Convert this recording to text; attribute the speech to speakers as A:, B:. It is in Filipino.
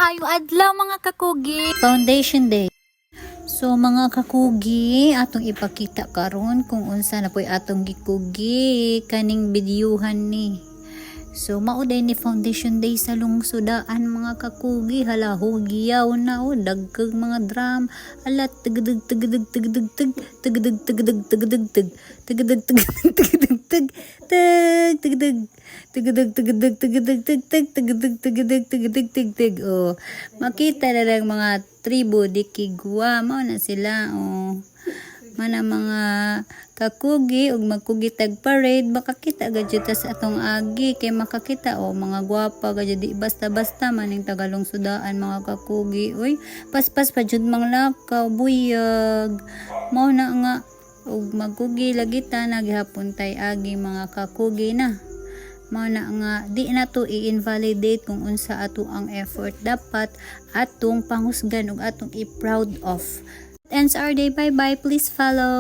A: Maayong adlaw mga kakugi. Foundation Day. So mga kakugi, atong ipakita karon kung unsa na po'y atong gikugi kaning bidyuhan ni. So mauday ni Foundation Day sa lungsodaan mga kakugi. Hala, hugiyaw na o dagkag mga drum. Ala, tigdag tigdag tigdag tig tigdag tigdag tigdag tig tigdag tigdag tigdag tig tigdag tigdag tigdag tigdag tig tigdag tigdag tigdag tig. Oh, makita na lang mga tribo di Kigwa mao na sila. Oh, mana mga kakugi ug magkugi tag parade makakita gadyo ta sa atong agi kay makakita mga gwapa gadyo di basta-basta maning tagalungsodaan mga kakugi. Uy, paspas pa jud mang lakaw buyag mao na nga ug magkugi lagi ta naghapon tay agi mga kakugi na. Mao na nga di na to i-invalidate kung unsa ato ang effort, dapat atong panghusgan ug atong i-proud of. Ends our day. Bye bye, please follow.